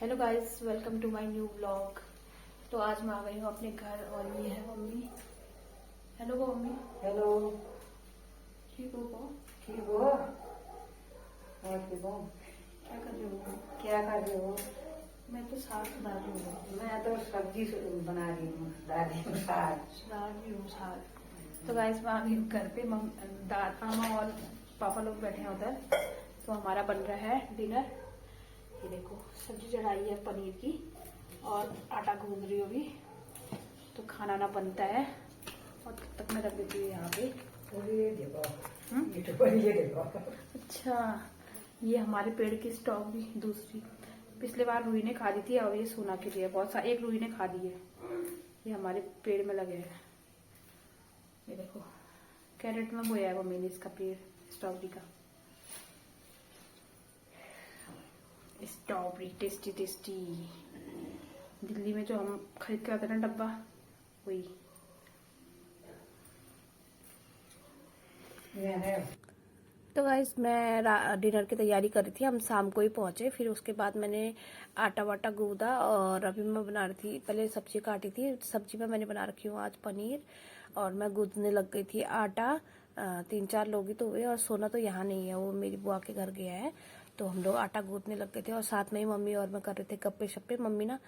Hello guys, welcome to my new vlog. तो आज मैं आ गई हूँ अपने घर और ये है मम्मी। Hello mummy. हेलो। ठीक हो? ठीक हो? और ठीक हो? क्या कर रहे हो? क्या कर रहे हो? मैं तो साग बना रही हूँ। मैं तो सब्जी बना रही हूँ, दाल साग। दाल भी हूँ साग। तो गाइस मैं आ गई हूँ घर पे। मामा और पापा लोग बैठे हैं उधर। तो हमारा बन रहा है डिनर। ये देखो सब्जी चढ़ाई है पनीर की और आटा गूंद रही हूँ अभी। तो खाना ना बनता है और तब तक मैं रख देती हूँ यहाँ पे। ये देखो, ये देखो। अच्छा, ये हमारे पेड़ की स्टॉक भी दूसरी पिछले बार रूही ने खा दी थी और ये सोना के लिए बहुत सारा, एक रूही ने खा दी है। ये हमारे पेड़ में लगे हैं। ये देखो कैरेट में बोया है मम्मी ने इसका पेड़ स्ट्रॉबेरी का। Strawberry tasty tasty. दिल्ली में जो हम खरीद के आते हैं ना डब्बा, वही। तो गाइस मैं डिनर की तैयारी कर रही थी। हम शाम को ही पहुंचे, फिर उसके बाद मैंने आटा वाटा गूंदा और अभी मैं बना रही थी। पहले सब्जी काटी थी। सब्जी में मैंने बना रखी हूँ आज पनीर और मैं गूंदने लग गई थी आटा। 3-4 लोग ही तो हुए और सोना तो यहाँ नहीं है, वो मेरी बुआ के घर गया है। तो हम लोग आटा गूंदने लग गए थे और साथ में ही मम्मी और मैं कर रहे थे गप्पे शप्पे। मम्मी ना,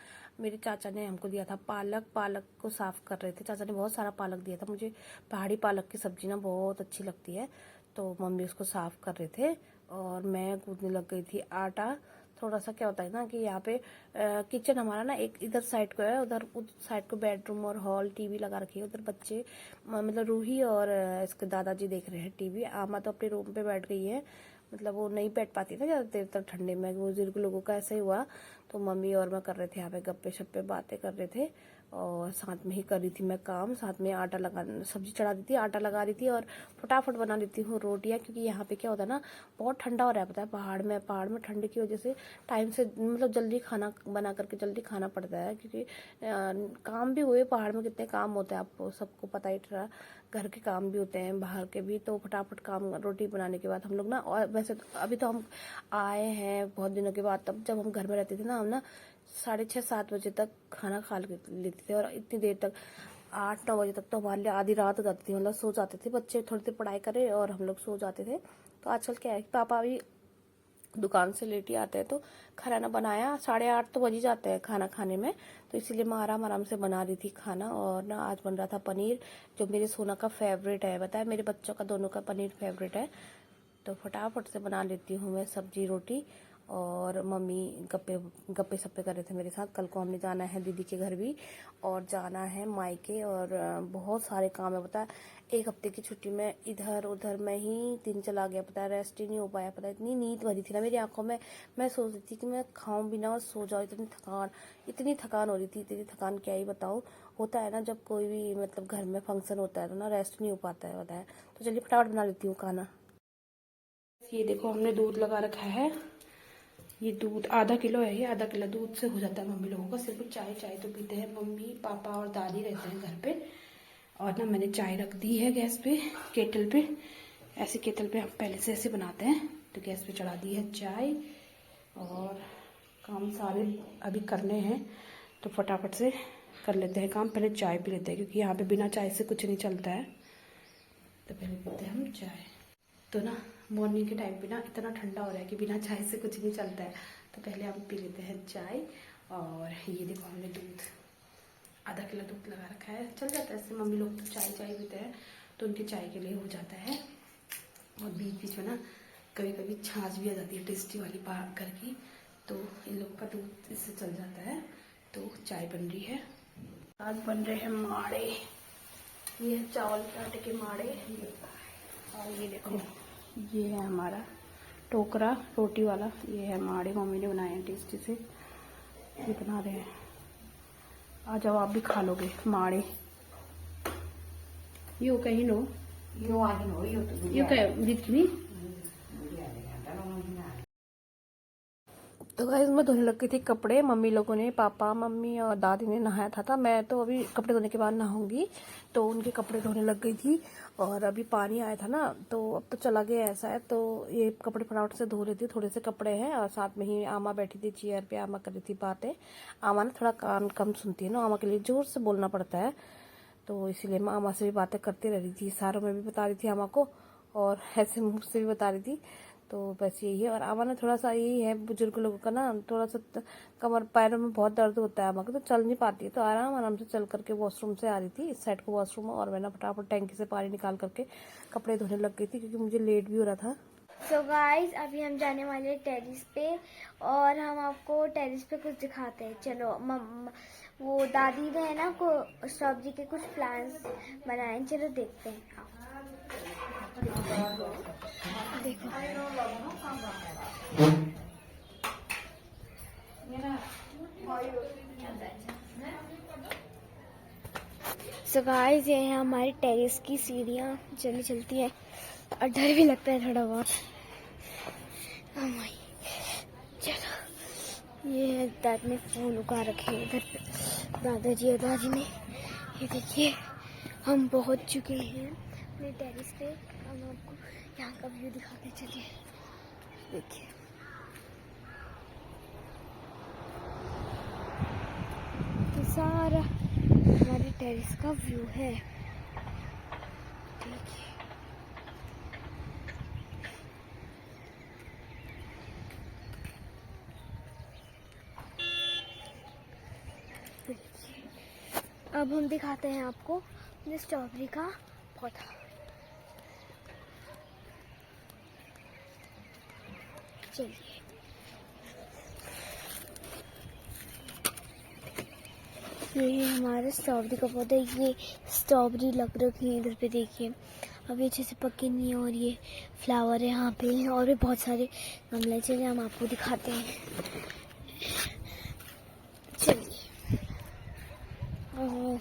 मेरे चाचा ने हमको दिया था पालक को साफ कर रहे थे। चाचा ने बहुत सारा पालक दिया था मुझे। पहाड़ी पालक की सब्जी ना बहुत अच्छी लगती है। तो मम्मी उसको साफ कर रहे थे और मैं गूंदने लग गई थी आटा। थोड़ा सा क्या होता है ना कि यहाँ पे किचन हमारा ना एक इधर साइड को है, उधर उस साइड को बेडरूम और हॉल, टीवी लगा रखी है। उधर बच्चे मतलब रूही और इसके दादाजी देख रहे हैं टीवी। आमा तो अपने रूम पे बैठ गई है, मतलब वो नहीं बैठ पाती ना ज़्यादा देर तक ठंडे में। बुजुर्ग लोगों का ऐसा ही हुआ। तो मम्मी और मैं कर रहे थे यहाँ पे गप्पे शप्पे, बातें कर रहे थे और साथ में ही कर रही थी मैं काम। साथ में आटा लगा, सब्जी चढ़ा दी थी, आटा लगा रही थी और फटाफट बना लेती हूँ रोटियाँ। क्योंकि यहाँ पे क्या होता है ना, बहुत ठंडा हो रहा है, पता है। पहाड़ में ठंड की वजह से टाइम से मतलब जल्दी खाना बना करके जल्दी खाना पड़ता है। क्योंकि काम भी हुए, पहाड़ में कितने काम होते हैं आपको सबको पता ही रहा। घर के काम भी होते हैं, बाहर के भी। तो फटाफट काम, रोटी बनाने के बाद हम लोग ना, और वैसे तो अभी तो हम आए हैं बहुत दिनों के बाद। तब जब हम घर में रहते थे ना, हम ना 6:30-7 बजे तक खाना खा लेते थे और इतनी देर तक 8-9 बजे तक तो हमारे लिए आधी रात हो जाती थी। मतलब सो जाते थे बच्चे, थोड़ी देर पढ़ाई करे और हम लोग सो जाते थे। तो आजकल क्या है, पापा भी दुकान से लेट ही आते हैं तो खाना बनाया, 8:30 तो बज ही जाते हैं खाना खाने में। तो इसीलिए मैं आराम आराम से बना रही थी खाना। और ना आज बन रहा था पनीर, जो मेरे सोना का फेवरेट है। बताया, मेरे बच्चों का दोनों का पनीर फेवरेट है। तो फटाफट से बना लेती हूँ मैं सब्जी रोटी। और मम्मी गप्पे सप्पे कर रहे थे मेरे साथ। कल को हमने जाना है दीदी के घर भी और जाना है मायके और बहुत सारे काम है। पता है, 1 हफ्ते की छुट्टी में इधर उधर में ही दिन चला गया। पता है, रेस्ट ही नहीं हो पाया। पता है, इतनी नींद भरी थी ना मेरी आंखों में। मैं सोच रही थी कि मैं खाऊं भी ना और सो जाऊं। इतनी थकान हो रही थी, इतनी थकान क्या ही बताऊं। होता है ना, जब कोई भी मतलब घर में फंक्शन होता है तो ना रेस्ट नहीं हो पाता है, पता है। तो चलिए फटाफट बना लेती हूँ खाना। ये देखो हमने दूध लगा रखा है। ये दूध आधा किलो है। ये आधा किलो दूध से हो जाता है मम्मी लोगों का। सिर्फ चाय तो पीते हैं मम्मी, पापा और दादी रहते हैं घर पे। और ना मैंने चाय रख दी है गैस पे, केटल पे। ऐसे केटल पे हम पहले से ऐसे बनाते हैं। तो गैस पे चढ़ा दी है चाय और काम सारे अभी करने हैं। तो फटाफट से कर लेते हैं काम। पहले चाय पी लेते हैं क्योंकि यहाँ पे बिना चाय से कुछ नहीं चलता है। तो पहले पीते हैं हम चाय। तो ना मॉर्निंग के टाइम पे ना इतना ठंडा हो रहा है कि बिना चाय से कुछ नहीं चलता है। तो पहले हम पी लेते हैं चाय। और ये देखो हमने दूध, आधा किलो दूध लगा रखा है। चल जाता है ऐसे, मम्मी लोग तो चाय पीते हैं तो उनके चाय के लिए हो जाता है। और बीच बीच में ना कभी कभी छाछ भी आ जाती है टेस्टी वाली घर की। तो इन लोग का दूध इससे चल जाता है। तो चाय बन रही है। आज बन रहे हैं माड़े। ये है चावल के आटे के माड़े। और ये देखो, ये है हमारा टोकरा रोटी वाला। ये है माड़े, मम्मी ने बनाए हैं टेस्टी से। ये बना रहे हैं, आ जाओ आप भी खा लोगे माड़े। यो कहीं नो, यो कहीं जितनी। तो गाइस मैं धोने लग गई थी कपड़े। मम्मी लोगों ने, पापा मम्मी और दादी ने नहाया था। मैं तो अभी कपड़े धोने के बाद नहाऊंगी, तो उनके कपड़े धोने लग गई थी। और अभी पानी आया था ना, तो अब तो चला गया ऐसा है, तो ये कपड़े फटाफट से धो लेती हूँ। थोड़े से कपड़े हैं और साथ में ही आमा बैठी थी चेयर पे, आमा कर रही थी बातें। आमा ना थोड़ा कान कम सुनती है ना, आमा के लिए जोर से बोलना पड़ता है, तो इसीलिए मैं आमा से भी बातें करती रह रही थी। सारों में भी बता रही थी आमा को, और ऐसे मुँह से भी बता रही थी। तो बस यही है। और आमा ने थोड़ा सा, यही है बुजुर्ग लोगों का ना, थोड़ा सा कमर पैरों में बहुत दर्द होता है आमा को, तो चल नहीं पाती है, तो आराम आराम से चल करके वॉशरूम से आ रही थी, इस साइड को वॉशरूम है, और मैं ना फटाफट टैंकी से पानी निकाल करके कपड़े धोने लग गई थी, क्योंकि मुझे लेट भी हो रहा था। सो गाइस अभी हम जाने वाले हैं टेरिस पे, और हम आपको टेरिस पे कुछ दिखाते हैं। चलो वो दादी ने है ना को सब्जी के कुछ प्लांट्स बनाए हैं, चलो देखते हैं। देखो सो गाइस ये है हमारी टेरिस की सीढ़ियाँ, चली चलती है और डर भी लगता है थोड़ा बहुत। Oh my, चलो ये है दादी ने फूल उगा रखे हैं इधर पे, दादाजी और दादी ने। ये देखिए हम पहुंच चुके हैं अपने टेरिस पे। हम आपको यहाँ का व्यू दिखाते चलिए। देखिए ये सारा हमारे टेरिस का व्यू है। देखिए अब हम दिखाते हैं आपको ये स्ट्रॉबेरी का पौधा। चलिए ये है हमारा स्ट्रॉबेरी का पौधा। ये स्ट्रॉबेरी लग रखी है इधर पे, देखिए अभी अच्छे से पकी नहीं है, और ये फ्लावर है यहाँ पे, और भी बहुत सारे गमले। चलिए हम आपको दिखाते हैं। चलिए और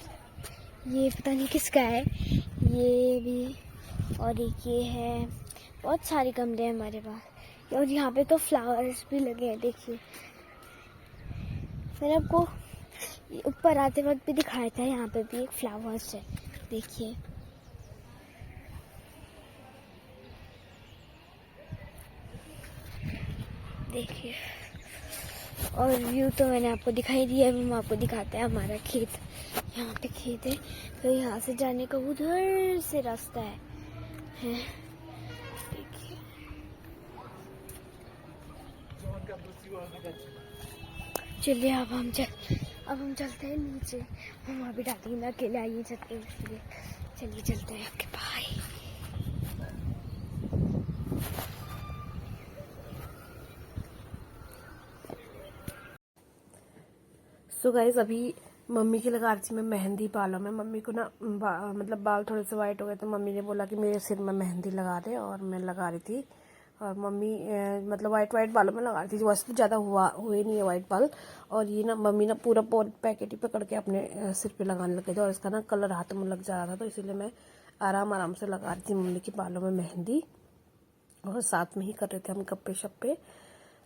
ये पता नहीं किसका है, ये भी, और एक ये है। बहुत सारे गमले हैं हमारे पास, और यहाँ पे तो फ्लावर्स भी लगे हैं। देखिए मैंने आपको ऊपर आते वक्त भी दिखाया था, यहाँ पे भी एक फ्लावर्स है, देखिए। देखिए और व्यू तो मैंने आपको दिखाई दिया। अभी हम आपको दिखाते हैं हमारा खेत। यहाँ पे खेत है, तो यहाँ से जाने का उधर से रास्ता है। देखिए चलिए अब हम चलते हैं नीचे। हम अभी डालेंगे ना, अकेले आइए चलते हैं, इसलिए चलिए चलते हैं। Okay bye. सो गाइज अभी मम्मी की लगा रही थी मैं मेहंदी बालों में। मम्मी को ना मतलब बाल थोड़े से वाइट हो गए, तो मम्मी ने बोला कि मेरे सिर में मेहंदी लगा दे, और मैं लगा रही थी। और मम्मी मतलब वाइट बालों में लगा रही थी, वैसे तो ज़्यादा हुए नहीं है वाइट बाल। और ये ना मम्मी ना पूरा पैकेट ही पकड़ के अपने सिर पे लगाने लगे थे, और इसका ना कलर हाथ में लग जा रहा था, तो इसीलिए मैं आराम से लगा रही थी मम्मी के बालों में मेहंदी, और साथ में ही कर रहे थे हम गप्पे शप्पे।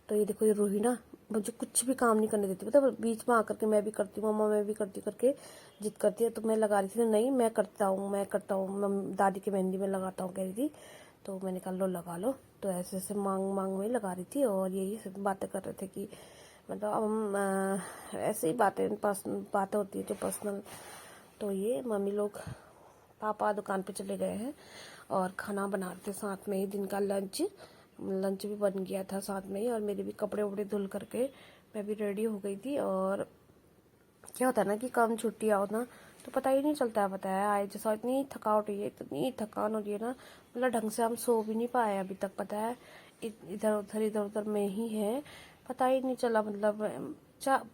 तो ये देखो, ये रूही ना मुझे कुछ भी काम नहीं करने देती, मतलब बीच में आकर के मैं भी करती हूँ, मम्मा मैं भी करती करके जिद करती है। तो मैं लगा रही थी, नहीं मैं करता हूँ, दादी की मेहंदी में लगाता हूँ कह रही थी। तो मैंने कहा लो लगा लो। तो ऐसे ऐसे मांग में लगा रही थी, और यही सब बातें कर रहे थे कि मतलब हम ऐसे ही बातें होती है जो पर्सनल। तो ये मम्मी लोग, पापा दुकान पे चले गए हैं, और खाना बना रहे थे साथ में ही। दिन का लंच भी बन गया था साथ में ही, और मेरे भी कपड़े वपड़े धुल करके मैं भी रेडी हो गई थी। और क्या होता है ना कि कम छुट्टी आओ ना, तो पता ही नहीं चलता है, पता है आए जैसा इतनी थकावट हुई है, इतनी थकान हो रही है ना, मतलब ढंग से हम सो भी नहीं पाए अभी तक, पता है इधर उधर में ही है, पता ही नहीं चला। मतलब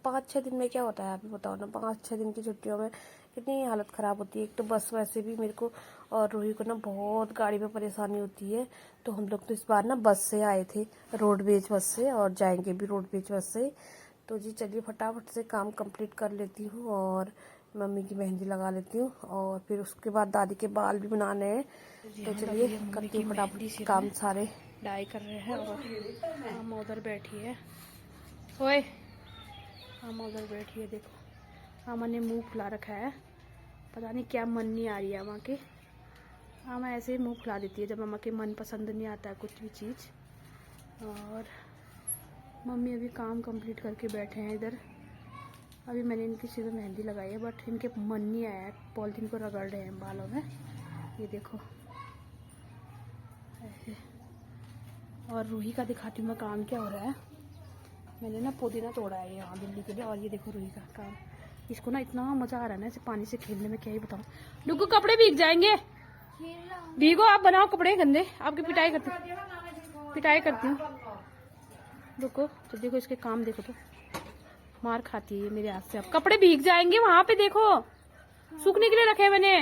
5-6 दिन में क्या होता है अभी बताओ ना, 5-6 दिन की छुट्टियों में कितनी हालत ख़राब होती है। एक तो बस वैसे भी मेरे को और रूही को ना बहुत गाड़ी में परेशानी होती है, तो हम लोग तो इस बार ना बस से आए थे, रोडवेज बस से, और जाएंगे भी रोडवेज बस से। तो जी चलिए फटाफट से काम कंप्लीट कर लेती हूँ, और मम्मी की मेहंदी लगा लेती हूँ, और फिर उसके बाद दादी के बाल भी बनाने हैं। तो चलिए करती हूँ फटाफट काम सारे। डाई कर रहे हैं, और हम उधर बैठी है। ओए आमा उधर बैठी है, देखो आमा ने मुंह फुला रखा है, पता नहीं क्या मन नहीं आ रही है आमा के। आमा ऐसे ही मुंह फुला देती है जब आमा के मन पसंद नहीं आता है कुछ भी चीज़। और मम्मी अभी काम कंप्लीट करके बैठे हैं इधर। अभी मैंने इनकी सीधे मेहंदी लगाई है बट इनके मन नहीं आया है, पॉलिथीन को रगड़ रहे हैं बालों में, ये देखो ऐसे। और रूही का दिखाती हूँ मैं काम क्या हो रहा है। मैंने ना पुदीना तोड़ा है यहाँ बिल्ली के लिए, और ये देखो रूही का काम। इसको ना इतना मज़ा आ रहा है ना ऐसे पानी से खेलने में, क्या ही बताऊँ। डुगू कपड़े भीग जाएंगे, भीगो आप, बनाओ कपड़े गंदे, आपकी पिटाई करती हूँ। रुको तो देखो इसके काम देखो, तो मार खाती है मेरे हाथ से। अब कपड़े भीग जाएंगे, वहां पे देखो सूखने के लिए रखे मैंने।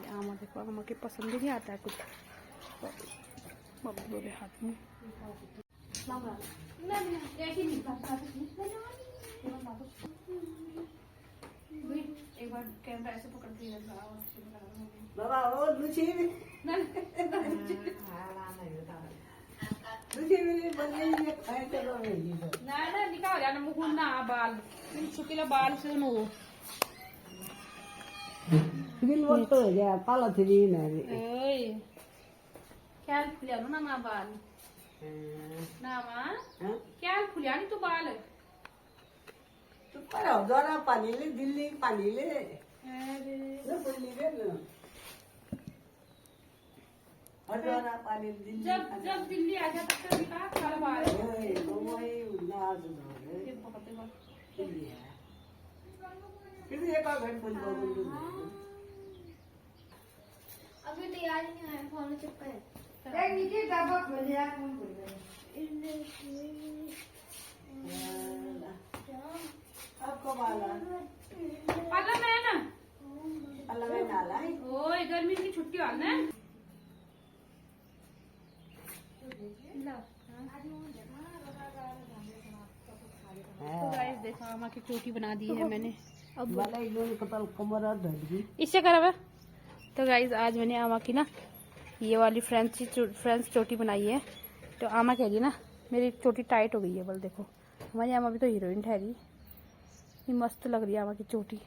आमा देखो, आमा के पसंद ही नहीं आता है कुछ। बोले हाथ में एक बार कैमरा ऐसे पकड़ के बाबा ओ लुची निकाल जाना मुकुल ना बाल सुखीला बाल से नो बिल वक्त हो गया पाला थी ना रे ओए क्या खुलिया ना मा बाल ना मा क्या खुलिया नी तू बाल तू पर जरा पानी ले दिल्ली पानी ले अरे न पल्ली रे न हजारा पानी दिल्ली जब दिल्ली आ जाता तब का सारा बाल ओए ओए नाज न ये बहुत बात फिर ये का घर बोल बोल अभी तैयार नहीं है, फोन चिपका है। एक नीचे डब्बा खोलिया कौन बोल अब कब आला पाला मैं ना अल्लाह में नाला है ओए गर्मी की छुट्टी आ ना तो गाइस देखो आमा की चोटी बना दी है मैंने। अब वाला इन्होंने कतल कमर धड़ इससे करा। तो गाइस आज मैंने आमा की ना ये वाली फ्रेंच चोटी बनाई है। तो आमा कह रही है ना मेरी चोटी टाइट हो गई है, बोल देखो हमारी आमा भी तो हीरोइन ठहरी, ये मस्त लग रही है आमा की चोटी।